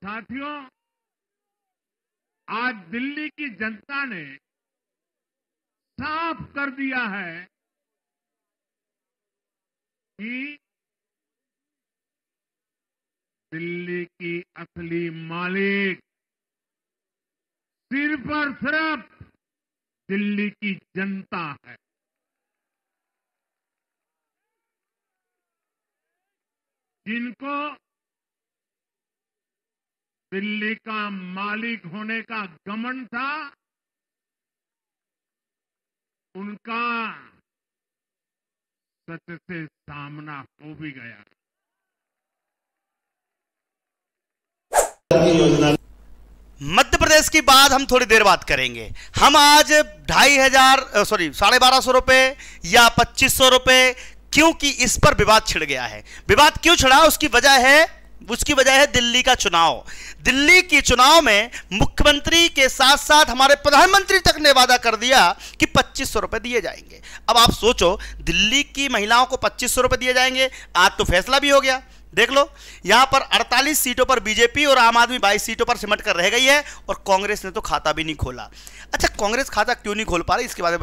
साथियों, आज दिल्ली की जनता ने साफ कर दिया है कि दिल्ली की असली मालिक सिर्फ और सिर्फ दिल्ली की जनता है। जिनको दिल्ली का मालिक होने का घमंड था, उनका सच से सामना हो भी गया। मध्य प्रदेश की बात हम थोड़ी देर बात करेंगे। हम आज 12,500 रुपए या 2,500 रुपए, क्योंकि इस पर विवाद छिड़ गया है। विवाद क्यों छिड़ा, उसकी वजह है दिल्ली का चुनाव। दिल्ली के चुनाव में मुख्यमंत्री के साथ साथ हमारे प्रधानमंत्री तक ने वादा कर दिया कि 2,500 रुपए दिए जाएंगे। अब आप सोचो, दिल्ली की महिलाओं को 2,500 रुपए दिए जाएंगे। आज तो फैसला भी हो गया, देख लो, यहां पर 48 सीटों पर बीजेपी और आम आदमी 22 सीटों पर सिमट कर रह गई है, और कांग्रेस ने तो खाता भी नहीं खोला। अच्छा, कांग्रेस खाता क्यों नहीं खोल पा रही, इसके बाद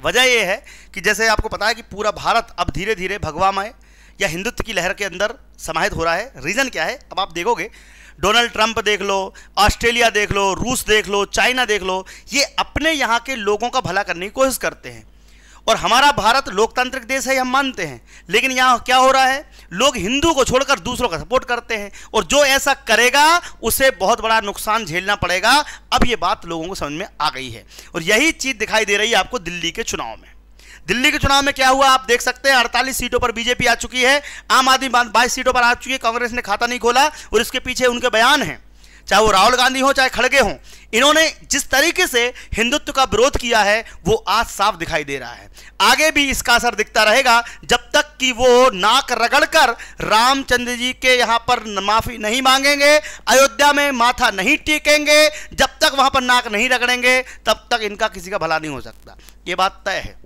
वजह यह है कि जैसे आपको पता है कि पूरा भारत अब धीरे धीरे भगवामय या हिंदुत्व की लहर के अंदर समाहित हो रहा है। रीजन क्या है, अब आप देखोगे, डोनाल्ड ट्रंप देख लो, ऑस्ट्रेलिया देख लो, रूस देख लो, चाइना देख लो, ये अपने यहाँ के लोगों का भला करने की कोशिश करते हैं। और हमारा भारत लोकतांत्रिक देश है, हम मानते हैं, लेकिन यहाँ क्या हो रहा है, लोग हिंदू को छोड़कर दूसरों का सपोर्ट करते हैं, और जो ऐसा करेगा उसे बहुत बड़ा नुकसान झेलना पड़ेगा। अब ये बात लोगों को समझ में आ गई है, और यही चीज दिखाई दे रही है आपको दिल्ली के चुनाव में। दिल्ली के चुनाव में क्या हुआ आप देख सकते हैं, 48 सीटों पर बीजेपी आ चुकी है, आम आदमी 22 सीटों पर आ चुकी है, कांग्रेस ने खाता नहीं खोला। और इसके पीछे उनके बयान हैं, चाहे वो राहुल गांधी हो चाहे खड़गे हों, इन्होंने जिस तरीके से हिंदुत्व का विरोध किया है वो आज साफ दिखाई दे रहा है। आगे भी इसका असर दिखता रहेगा, जब तक कि वो नाक रगड़कर रामचंद्र जी के यहां पर माफी नहीं मांगेंगे, अयोध्या में माथा नहीं टेकेंगे, जब तक वहां पर नाक नहीं रगड़ेंगे, तब तक इनका किसी का भला नहीं हो सकता। ये बात तय है,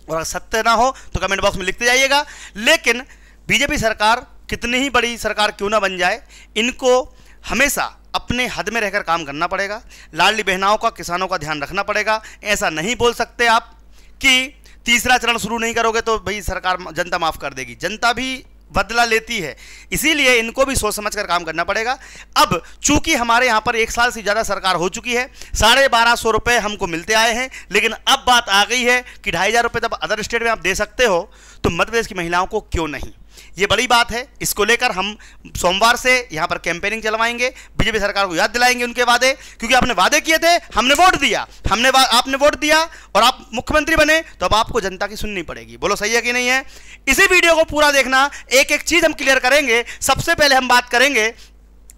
और अगर सत्य ना हो तो कमेंट बॉक्स में लिखते जाइएगा। लेकिन बीजेपी सरकार कितनी ही बड़ी सरकार क्यों ना बन जाए, इनको हमेशा अपने हद में रहकर काम करना पड़ेगा। लाडली बहनाओं का, किसानों का ध्यान रखना पड़ेगा। ऐसा नहीं बोल सकते आप कि तीसरा चरण शुरू नहीं करोगे तो भाई सरकार, जनता माफ कर देगी। जनता भी बदला लेती है, इसीलिए इनको भी सोच समझ कर काम करना पड़ेगा। अब चूंकि हमारे यहाँ पर 1 साल से ज़्यादा सरकार हो चुकी है, 1250 रुपये हमको मिलते आए हैं, लेकिन अब बात आ गई है कि 2,500 रुपये जब अदर स्टेट में आप दे सकते हो तो मध्य प्रदेश की महिलाओं को क्यों नहीं। ये बड़ी बात है, इसको लेकर हम सोमवार से यहाँ पर कैंपेनिंग चलवाएंगे, बीजेपी सरकार को याद दिलाएंगे उनके वादे, क्योंकि आपने वादे किए थे, हमने वोट दिया, आपने वोट दिया और आप मुख्यमंत्री बने, तो अब आपको जनता की सुननी पड़ेगी। बोलो सही है कि नहीं है। इसी वीडियो को पूरा देखना, एक एक चीज हम क्लियर करेंगे। सबसे पहले हम बात करेंगे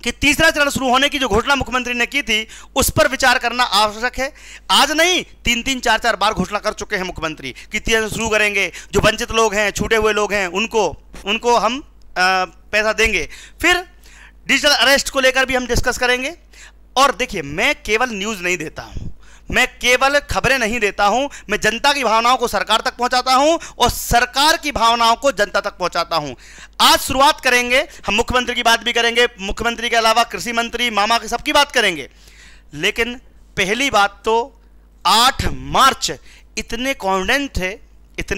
कि तीसरा चरण शुरू होने की जो घोषणा मुख्यमंत्री ने की थी उस पर विचार करना आवश्यक है। आज नहीं, 3-3, 4-4 बार घोषणा कर चुके हैं मुख्यमंत्री कि तीसरा शुरू करेंगे, जो वंचित लोग हैं, छूटे हुए लोग हैं, उनको हम पैसा देंगे। फिर डिजिटल अरेस्ट को लेकर भी हम डिस्कस करेंगे। और देखिए, मैं केवल न्यूज़ नहीं देता हूं, मैं केवल खबरें नहीं देता हूं, मैं जनता की भावनाओं को सरकार तक पहुंचाता हूं और सरकार की भावनाओं को जनता तक पहुंचाता हूं। आज शुरुआत करेंगे, हम मुख्यमंत्री की बात भी करेंगे, मुख्यमंत्री के अलावा कृषि मंत्री, मामा की, सबकी बात करेंगे। लेकिन पहली बात तो 8 मार्च इतने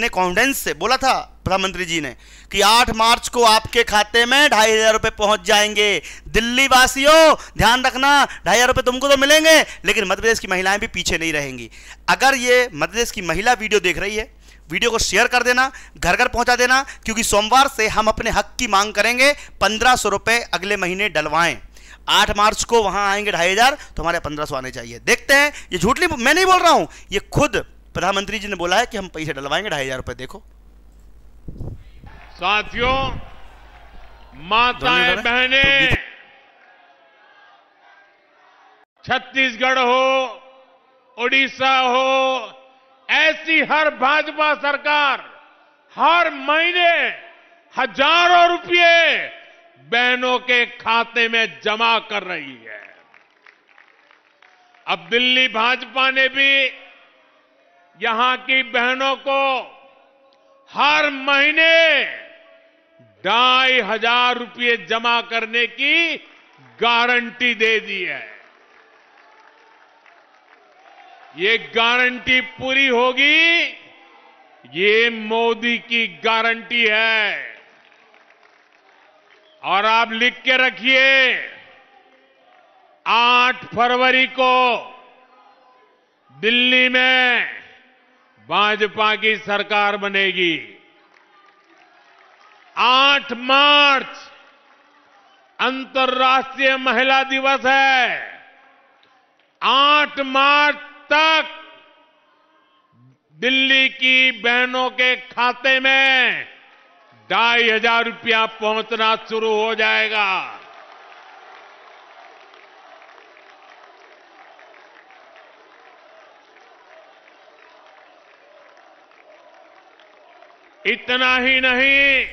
कॉन्फिडेंस से बोला था प्रधानमंत्री जी ने कि 8 मार्च को आपके खाते में 2,500 रुपये पहुंच जाएंगे। दिल्ली वासियों ध्यान रखना, 2,500 रुपये तुमको तो मिलेंगे, लेकिन मध्य प्रदेश की महिलाएं भी पीछे नहीं रहेंगी। अगर ये मध्य प्रदेश की महिला वीडियो देख रही है, वीडियो को शेयर कर देना, घर घर पहुंचा देना, क्योंकि सोमवार से हम अपने हक की मांग करेंगे। 1,500 रुपये अगले महीने डलवाएं। 8 मार्च को वहां आएंगे 2,500, तो हमारे 1,500 आने चाहिए। देखते हैं, ये झूठ नहीं, मैं नहीं बोल रहा हूं, ये खुद प्रधानमंत्री जी ने बोला है कि हम पैसे डलवाएंगे 2,500 रुपये। देखो साथियों, माताएं बहनें, छत्तीसगढ़ हो, उड़ीसा हो, ऐसी हर भाजपा सरकार हर महीने हजारों रुपए बहनों के खाते में जमा कर रही है। अब दिल्ली भाजपा ने भी यहां की बहनों को हर महीने 2,500 रुपये जमा करने की गारंटी दे दी है। ये गारंटी पूरी होगी, ये मोदी की गारंटी है। और आप लिख के रखिए, 8 फरवरी को दिल्ली में भाजपा की सरकार बनेगी। 8 मार्च अंतर्राष्ट्रीय महिला दिवस है। 8 मार्च तक दिल्ली की बहनों के खाते में 2,500 रुपया पहुंचना शुरू हो जाएगा। इतना ही नहीं,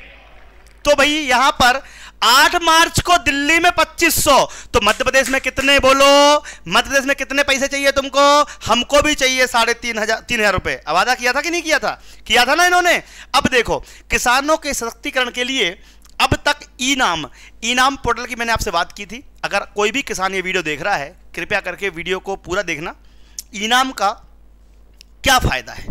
तो भाई यहां पर 8 मार्च को दिल्ली में 2500, तो मध्य प्रदेश में कितने बोलो? मध्य प्रदेश में कितने पैसे चाहिए तुमको? हमको भी चाहिए 3,500 रुपए। वादा किया था कि नहीं किया था? किया था ना इन्होंने। अब देखो, किसानों के सशक्तिकरण के लिए अब तक इनाम पोर्टल की मैंने आपसे बात की थी। अगर कोई भी किसान ये वीडियो देख रहा है, कृपया करके वीडियो को पूरा देखना। इनाम का क्या फायदा है?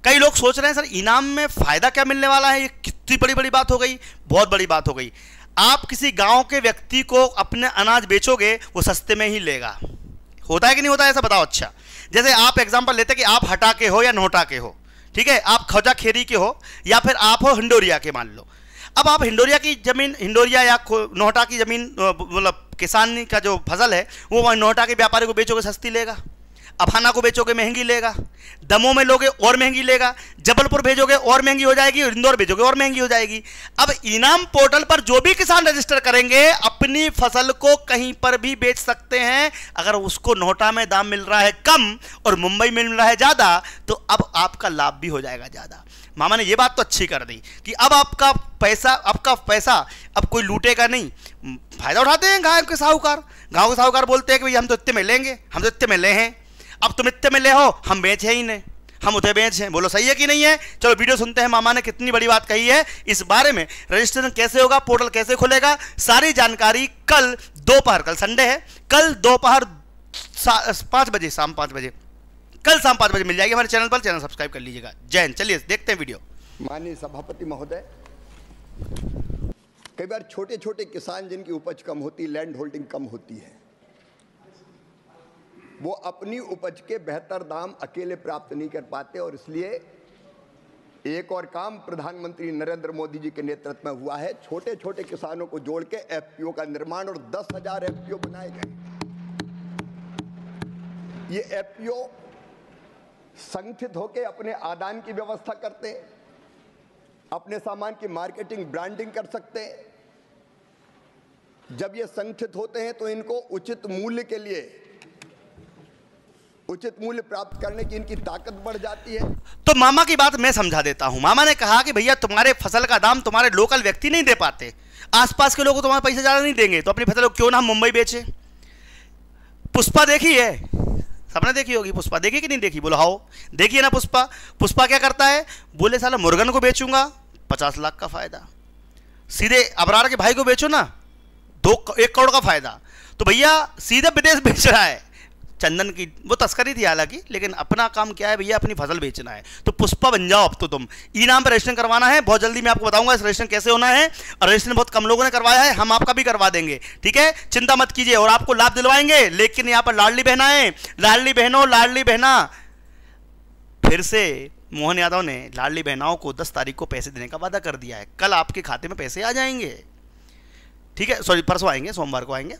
कई लोग सोच रहे हैं सर इनाम में फायदा क्या मिलने वाला है, ये कितनी बड़ी बात हो गई। बहुत बड़ी बात हो गई। आप किसी गांव के व्यक्ति को अपने अनाज बेचोगे, वो सस्ते में ही लेगा। होता है कि नहीं होता है? ऐसा बताओ। अच्छा, जैसे आप एग्जांपल लेते कि आप हटा के हो या नोटा के हो, ठीक है, आप खौजा खेरी के हो या फिर आप हो हिंडोरिया के, मान लो। अब आप हिंडोरिया की जमीन, हिंडोरिया या नोटा की जमीन, मतलब किसान का जो फसल है वो नोटा के व्यापारी को बेचोगे सस्ती लेगा, अफाना को बेचोगे महंगी लेगा, दमोह में लोगे और महंगी लेगा, जबलपुर भेजोगे और महंगी हो जाएगी, इंदौर भेजोगे और महंगी हो जाएगी। अब इनाम पोर्टल पर जो भी किसान रजिस्टर करेंगे अपनी फसल को कहीं पर भी बेच सकते हैं। अगर उसको नोटा में दाम मिल रहा है कम और मुंबई में मिल रहा है ज्यादा, तो अब आपका लाभ भी हो जाएगा ज्यादा। मामा ने ये बात तो अच्छी कर दी कि अब आपका पैसा अब कोई लूटेगा नहीं। फायदा उठाते हैं गांव के साहूकार बोलते हैं कि भाई हम तो इतने में लेंगे, हम तो इतने में ले हैं, अब तुम इतने में ले हो, हम बेचे ही नहीं, हम उतने बेच हैं। बोलो सही है कि नहीं है? चलो वीडियो सुनते हैं। मामा ने कितनी बड़ी बात कही है इस बारे में। रजिस्ट्रेशन कैसे होगा, पोर्टल कैसे खुलेगा, सारी जानकारी कल दोपहर, कल संडे है, कल दोपहर 5 बजे, शाम 5 बजे, कल शाम 5 बजे मिल जाएगी हमारे चैनल पर। चैनल सब्सक्राइब कर लीजिएगा। जय हिंद। चलिए देखते हैं वीडियो। माननीय सभापति महोदय, कई बार छोटे छोटे किसान जिनकी उपज कम होती, लैंड होल्डिंग कम होती है, वो अपनी उपज के बेहतर दाम अकेले प्राप्त नहीं कर पाते, और इसलिए एक और काम प्रधानमंत्री नरेंद्र मोदी जी के नेतृत्व में हुआ है। छोटे छोटे किसानों को जोड़ के एफपीओ का निर्माण और 10,000 एफपीओ बनाए गए। ये एफपीओ संगठित होकर अपने आदान की व्यवस्था करते, अपने सामान की मार्केटिंग, ब्रांडिंग कर सकते। जब ये संगठित होते हैं तो इनको उचित मूल्य के लिए उचित मूल्य प्राप्त करने की इनकी ताकत बढ़ जाती है। तो मामा की बात मैं समझा देता हूं। मामा ने कहा कि भैया तुम्हारे फसल का दाम तुम्हारे लोकल व्यक्ति नहीं दे पाते, आसपास के लोग तुम्हारे पैसे ज्यादा नहीं देंगे, तो अपनी फसल को क्यों ना हम मुंबई बेचे। पुष्पा देखी है, सबने देखी होगी। पुष्पा देखी कि नहीं देखी? बोलो हाओ, देखिए ना। पुष्पा क्या करता है? बोले साला मुर्गन को बेचूंगा 50 लाख का फायदा, सीधे अबरार के भाई को बेचो ना 1 करोड़ का फायदा। तो भैया सीधे विदेश बेच रहा है। चंदन की वो तस्करी थी हालांकि, लेकिन अपना काम क्या है भैया, अपनी फसल बेचना है। तो पुष्पा बन जाओ अब तो तुम। इनाम पर रजिस्ट्रेशन करवाना है, बहुत जल्दी मैं आपको बताऊंगा इस रजिस्ट्रेशन कैसे होना है। और रजिस्ट्रेशन बहुत कम लोगों ने करवाया है, हम आपका भी करवा देंगे, ठीक है, चिंता मत कीजिए, और आपको लाभ दिलवाएंगे। लेकिन यहाँ पर लाडली बहनाएं, लाडली बहनों, लाडली बहना, फिर से मोहन यादव ने लाडली बहनाओं को 10 तारीख को पैसे देने का वादा कर दिया है। कल आपके खाते में पैसे आ जाएंगे, ठीक है, सॉरी परसों आएंगे, सोमवार को आएंगे।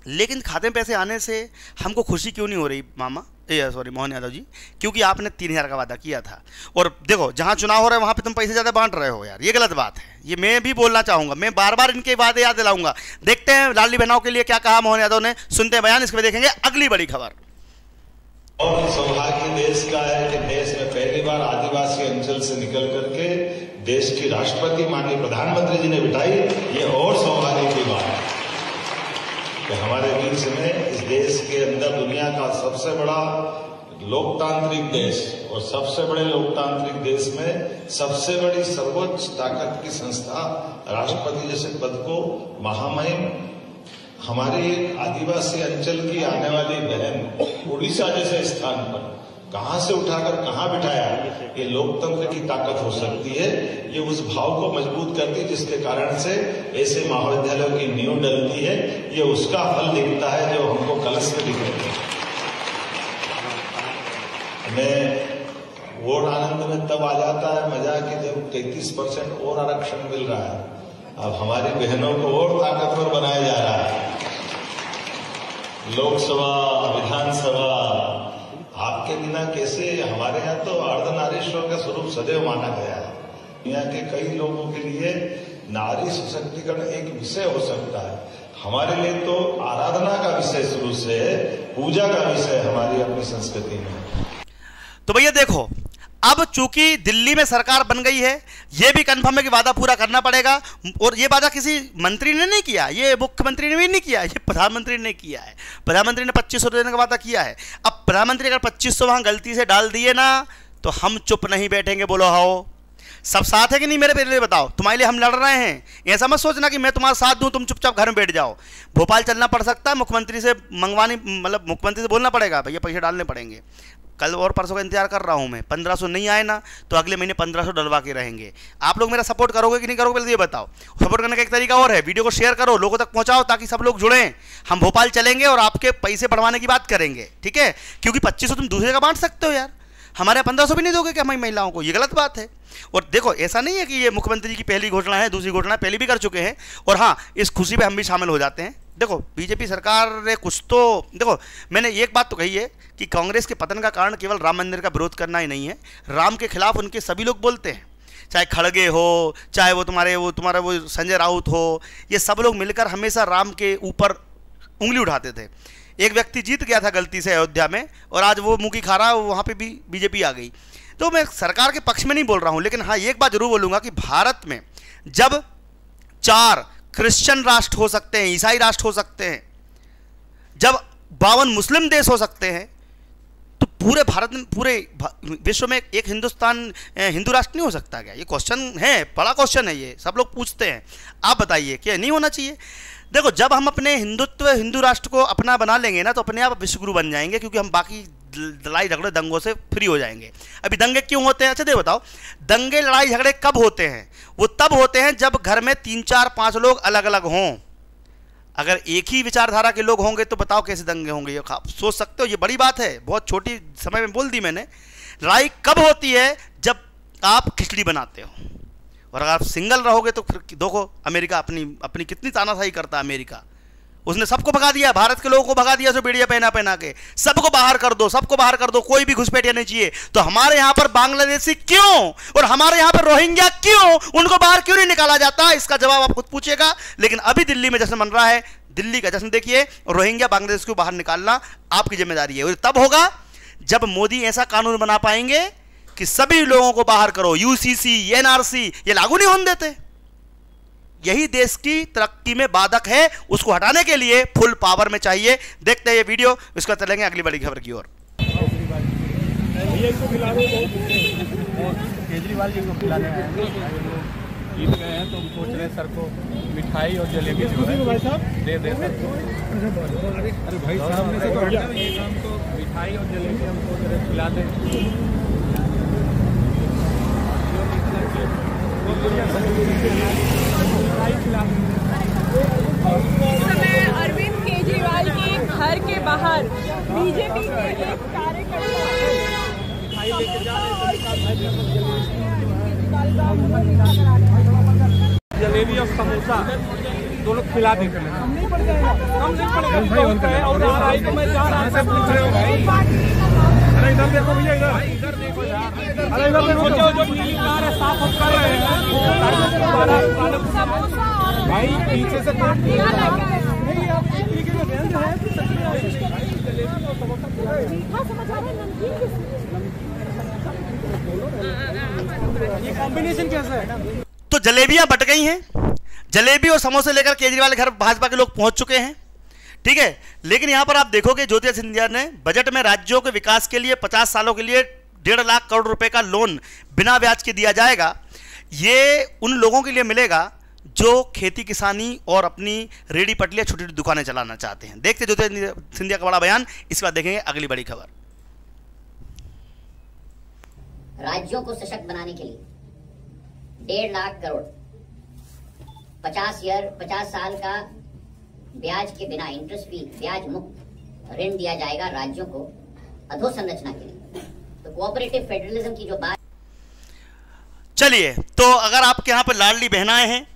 लेकिन खाते में पैसे आने से हमको खुशी क्यों नहीं हो रही मामा, सॉरी मोहन यादव जी? क्योंकि आपने 3,000 का वादा किया था, और देखो जहां चुनाव हो रहा है वहां पे तुम पैसे ज़्यादा बांट रहे हो यार, ये गलत बात है। ये मैं भी बोलना चाहूँगा, मैं बार बार इनके वादे याद दिलाऊंगा। देखते हैं लाडली बहनाओं के लिए क्या कहा मोहन यादव ने, सुनते हैं बयान, इसके बाद देखेंगे अगली बड़ी खबर। और सौभाग्य देश का है कि देश में पहली बार आदिवासी अंचल से निकल करके देश की राष्ट्रपति माननीय प्रधानमंत्री जी ने बिठाई। ये और सौभाग्य की बात है कि हमारे बीच में इस देश के अंदर दुनिया का सबसे बड़ा लोकतांत्रिक देश और सबसे बड़े लोकतांत्रिक देश में सबसे बड़ी सर्वोच्च ताकत की संस्था राष्ट्रपति जैसे पद को महामहिम हमारे एक आदिवासी अंचल की आने वाली बहन उड़ीसा जैसे स्थान पर कहां से उठाकर कहां बिठाया, ये लोकतंत्र की ताकत हो सकती है। ये उस भाव को मजबूत करती है जिसके कारण से ऐसे महाविद्यालयों की नींव डलती है। ये उसका फल दिखता है जो हमको कलश में दिख रहे हैं। मैं वोट आनंद में तब आ जाता है मजा कि जब 33% और आरक्षण मिल रहा है। अब हमारी बहनों को और ताकतवर बनाया जा रहा है। लोकसभा, विधानसभा, आपके बिना कैसे, हमारे यहाँ तो अर्धनारीश्वर का स्वरूप सदैव माना गया है। दुनिया के कई लोगों के लिए नारी सशक्तिकरण एक विषय हो सकता है, हमारे लिए तो आराधना का विषय शुरू से है, पूजा का विषय हमारी अपनी संस्कृति में। तो भैया देखो, अब चूंकि दिल्ली में सरकार बन गई है, यह भी कंफर्म है कि वादा पूरा करना पड़ेगा। और यह वादा किसी मंत्री ने नहीं किया, ये मुख्यमंत्री ने भी नहीं किया, ये प्रधानमंत्री ने किया है। प्रधानमंत्री ने 2500 देने का वादा किया है। अब प्रधानमंत्री अगर 2500 वहां गलती से डाल दिए ना, तो हम चुप नहीं बैठेंगे। बोलो हाओ, सब साथ है कि नहीं मेरे लिए बताओ। तुम्हारे लिए हम लड़ रहे हैं, ऐसा मत सोचना कि मैं तुम्हारा साथ दूं, तुम चुपचाप घर में बैठ जाओ। भोपाल चलना पड़ सकता है, मुख्यमंत्री से मंगवानी, मतलब मुख्यमंत्री से बोलना पड़ेगा, भैया पैसे डालने पड़ेंगे। कल और परसों का इंतजार कर रहा हूं मैं। 1500 नहीं आए ना, तो अगले महीने 1500 डलवा के रहेंगे। आप लोग मेरा सपोर्ट करोगे कि नहीं करोगे, पहले ये बताओ। सपोर्ट करने का एक तरीका और है, वीडियो को शेयर करो, लोगों तक पहुंचाओ, ताकि सब लोग जुड़ें। हम भोपाल चलेंगे और आपके पैसे बढ़वाने की बात करेंगे, ठीक है? क्योंकि 2500 तुम दूसरे का बांट सकते हो यार, हमारे 1500 भी नहीं दोगे क्या हमारी महिलाओं को? ये गलत बात है। और देखो, ऐसा नहीं है कि ये मुख्यमंत्री की पहली घोषणा है, दूसरी घोषणा पहले भी कर चुके हैं। और हाँ, इस खुशी पे हम भी शामिल हो जाते हैं। देखो, बीजेपी सरकार ने कुछ तो, देखो मैंने एक बात तो कही है कि कांग्रेस के पतन का कारण केवल राम मंदिर का विरोध करना ही नहीं है। राम के खिलाफ उनके सभी लोग बोलते हैं, चाहे खड़गे हो, चाहे वो तुम्हारा वो संजय राउत हो, ये सब लोग मिलकर हमेशा राम के ऊपर उंगली उठाते थे। एक व्यक्ति जीत गया था गलती से अयोध्या में, और आज वो मुंह की खा रहा, वहाँ पे भी बीजेपी आ गई। तो मैं सरकार के पक्ष में नहीं बोल रहा हूँ, लेकिन हाँ एक बात जरूर बोलूँगा कि भारत में जब 4 क्रिश्चियन राष्ट्र हो सकते हैं, ईसाई राष्ट्र हो सकते हैं, जब 52 मुस्लिम देश हो सकते हैं, तो पूरे भारत में, पूरे विश्व में एक हिंदुस्तान हिंदू राष्ट्र नहीं हो सकता क्या? ये क्वेश्चन है, बड़ा क्वेश्चन है ये, सब लोग पूछते हैं। आप बताइए क्या नहीं होना चाहिए? देखो, जब हम अपने हिंदू राष्ट्र को अपना बना लेंगे ना, तो अपने आप विश्वगुरु बन जाएंगे, क्योंकि हम बाकी लड़ाई झगड़े दंगों से फ्री हो जाएंगे। अभी दंगे क्यों होते हैं? अच्छा दे बताओ, दंगे लड़ाई झगड़े कब होते हैं? वो तब होते हैं जब घर में 3, 4, 5 लोग अलग अलग हों। अगर एक ही विचारधारा के लोग होंगे तो बताओ कैसे दंगे होंगे? ये आप सोच सकते हो, ये बड़ी बात है, बहुत छोटी समय में बोल दी मैंने। लड़ाई कब होती है? जब आप खिचड़ी बनाते हो। और अगर आप सिंगल रहोगे तो फिर देखो, अमेरिका अपनी कितनी तानाशाही करता है। अमेरिका, उसने सबको भगा दिया, भारत के लोगों को भगा दिया, जो बेड़िया पहना के। सबको बाहर कर दो, सबको बाहर कर दो, कोई भी घुसपैठिया नहीं चाहिए। तो हमारे यहां पर बांग्लादेशी क्यों, और हमारे यहां पर रोहिंग्या क्यों, उनको बाहर क्यों नहीं निकाला जाता? इसका जवाब आप खुद पूछिएगा। लेकिन अभी दिल्ली में जश्न मन रहा है, दिल्ली का जश्न देखिए, रोहिंग्या बांग्लादेश को बाहर निकालना आपकी जिम्मेदारी है। और तब होगा जब मोदी ऐसा कानून बना पाएंगे कि सभी लोगों को बाहर करो। यूसीसी, एनआरसी ये लागू नहीं होने देते। यही देश की तरक्की में बाधक है, उसको हटाने के लिए फुल पावर में चाहिए। देखते हैं ये वीडियो, इसको चलेंगे अगली बड़ी खबर की ओर। केजरीवाल जी को खिलाने आए हैं, जीत गए हैं, तो हम सोच रहे हैं सर को मिठाई और जलेबी जो है दे सर को। अरे भाई सामने से तो ये काम तो मिठाई और जलेबी हम सोच रहे खिला दें। समय अरविंद केजरीवाल के घर के बाहर बीजेपी के एक कार्यकर्ता जलेबी और समोसा दोनों खिला देते हैं। कम नहीं पड़ेगा, और तो मैं जा रहा से पूछ रहे हो भाई। अरे इधर देखो भैया, इधर देखो यार, अरे इधर देखो, जो नीली कार है साफ कर रहे हैं भाई, पीछे से काट दिया। ये कॉम्बिनेशन कैसा है? तो जलेबियां बट गई हैं, जलेबी और समोसे लेकर केजरीवाल के घर भाजपा के लोग पहुंच चुके हैं, ठीक है। लेकिन यहां पर आप देखोगे, ज्योतिरादित्य सिंधिया ने बजट में राज्यों के विकास के लिए 50 सालों के लिए 1.5 लाख करोड़ रुपए का लोन बिना ब्याज के दिया जाएगा। ये उन लोगों के लिए मिलेगा जो खेती किसानी और अपनी रेडी पटलियां छोटी छोटी दुकानें चलाना चाहते हैं। देखते ज्योतिरादित्य सिंधिया का बड़ा बयान, इसके बाद देखेंगे अगली बड़ी खबर। राज्यों को सशक्त बनाने के लिए 1.5 लाख करोड़ 50 साल का ब्याज के बिना इंटरेस्ट फ्री ब्याज मुक्त ऋण दिया जाएगा राज्यों को अधोसंरचना के लिए। तो कोऑपरेटिव फेडरलिज्म की जो बात, चलिए, तो अगर आपके यहाँ पर लाडली बहनाएं हैं,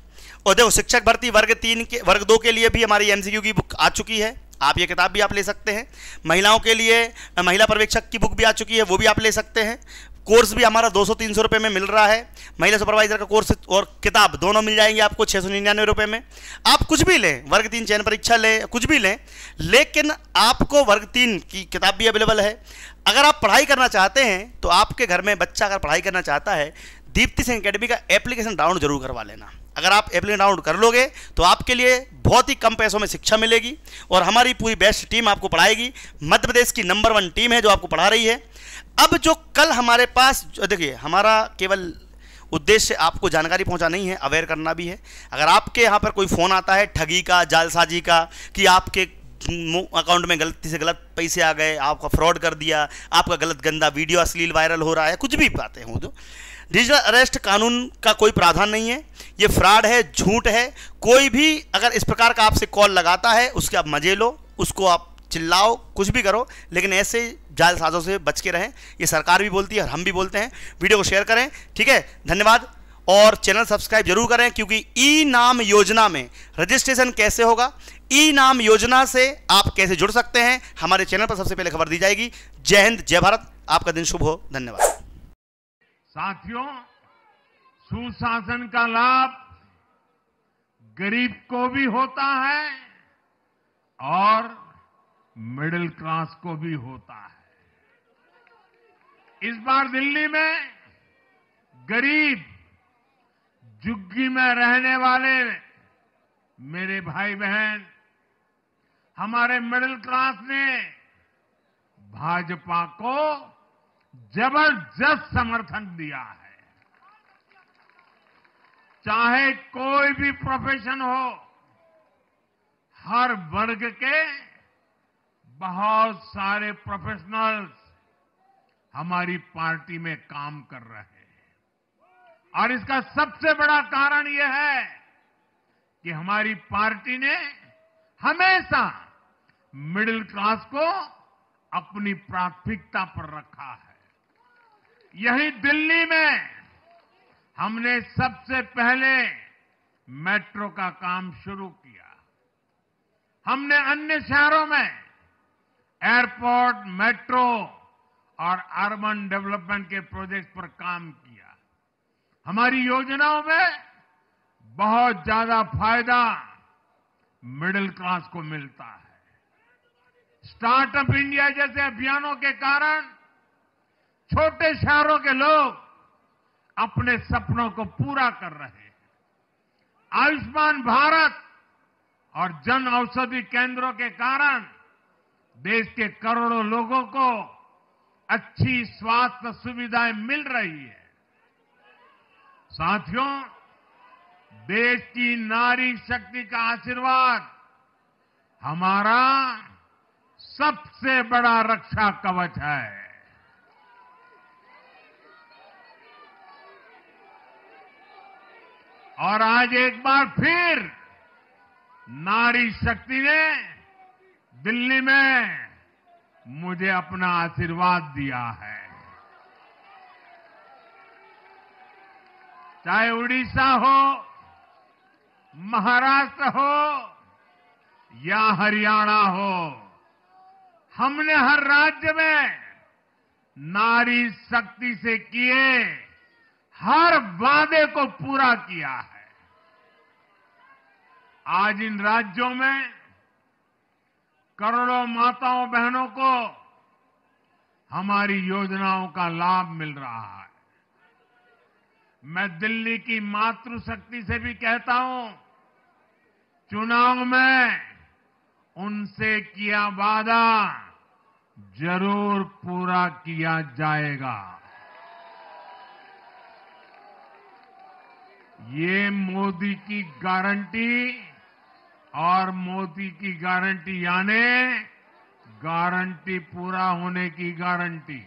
और देखो शिक्षक भर्ती वर्ग 2 के लिए भी हमारी एमसीक्यू की बुक आ चुकी है, आप ये किताब भी आप ले सकते हैं। महिलाओं के लिए महिला पर्यवेक्षक की बुक भी आ चुकी है, वो भी आप ले सकते हैं। कोर्स भी हमारा 200-300 रुपये में मिल रहा है। महिला सुपरवाइजर का कोर्स और किताब दोनों मिल जाएंगे आपको 699 रुपये में। आप कुछ भी लें, वर्ग 3 चयन परीक्षा लें, कुछ भी लें, लेकिन आपको वर्ग 3 की किताब भी अवेलेबल है। अगर आप पढ़ाई करना चाहते हैं तो आपके घर में बच्चा अगर पढ़ाई करना चाहता है, दीप्ति सिंह एकेडमी का एप्लीकेशन डाउनलोड जरूर करवा लेना। अगर आप एप्लीकेशन डाउनलोड कर लोगे तो आपके लिए बहुत ही कम पैसों में शिक्षा मिलेगी और हमारी पूरी बेस्ट टीम आपको पढ़ाएगी। मध्य प्रदेश की नंबर 1 टीम है जो आपको पढ़ा रही है। अब जो कल हमारे पास, देखिए, हमारा केवल उद्देश्य आपको जानकारी पहुंचा नहीं है, अवेयर करना भी है। अगर आपके यहाँ पर कोई फ़ोन आता है ठगी का, जालसाजी का, कि आपके अकाउंट में गलती से गलत पैसे आ गए, आपका फ्रॉड कर दिया, आपका गलत गंदा वीडियो अश्लील वायरल हो रहा है, कुछ भी बातें हों, तो डिजिटल अरेस्ट कानून का कोई प्रावधान नहीं है। ये फ्रॉड है, झूठ है। कोई भी अगर इस प्रकार का आपसे कॉल लगाता है, उसके आप मजे लो, उसको आप चिल्लाओ, कुछ भी करो, लेकिन ऐसे जालसाजों से बच के रहें। ये सरकार भी बोलती है और हम भी बोलते हैं। वीडियो को शेयर करें, ठीक है, धन्यवाद। और चैनल सब्सक्राइब जरूर करें, क्योंकि ई नाम योजना में रजिस्ट्रेशन कैसे होगा, ई नाम योजना से आप कैसे जुड़ सकते हैं, हमारे चैनल पर सबसे पहले खबर दी जाएगी। जय हिंद, जय भारत, आपका दिन शुभ हो, धन्यवाद। साथियों, सुशासन का लाभ गरीब को भी होता है और मिडिल क्लास को भी होता है। इस बार दिल्ली में गरीब, झुग्गी में रहने वाले मेरे भाई बहन, हमारे मिडिल क्लास ने भाजपा को जबरदस्त समर्थन दिया है। चाहे कोई भी प्रोफेशन हो, हर वर्ग के बहुत सारे प्रोफेशनल्स हमारी पार्टी में काम कर रहे हैं। और इसका सबसे बड़ा कारण यह है कि हमारी पार्टी ने हमेशा मिडिल क्लास को अपनी प्राथमिकता पर रखा है। यही दिल्ली में हमने सबसे पहले मेट्रो का काम शुरू किया। हमने अन्य शहरों में एयरपोर्ट, मेट्रो और अर्बन डेवलपमेंट के प्रोजेक्ट पर काम किया। हमारी योजनाओं में बहुत ज्यादा फायदा मिडिल क्लास को मिलता है। स्टार्टअप इंडिया जैसे अभियानों के कारण छोटे शहरों के लोग अपने सपनों को पूरा कर रहे हैं। आयुष्मान भारत और जन औषधि केंद्रों के कारण देश के करोड़ों लोगों को अच्छी स्वास्थ्य सुविधाएं मिल रही है। साथियों, देश की नारी शक्ति का आशीर्वाद हमारा सबसे बड़ा रक्षा कवच है। और आज एक बार फिर नारी शक्ति ने दिल्ली में मुझे अपना आशीर्वाद दिया है। चाहे उड़ीसा हो, महाराष्ट्र हो या हरियाणा हो, हमने हर राज्य में नारी शक्ति से किए हर वादे को पूरा किया है। आज इन राज्यों में करोड़ों माताओं बहनों को हमारी योजनाओं का लाभ मिल रहा है। मैं दिल्ली की मातृशक्ति से भी कहता हूं, चुनाव में उनसे किया वादा जरूर पूरा किया जाएगा। ये मोदी की गारंटी और मोदी की गारंटी यानी गारंटी पूरा होने की गारंटी।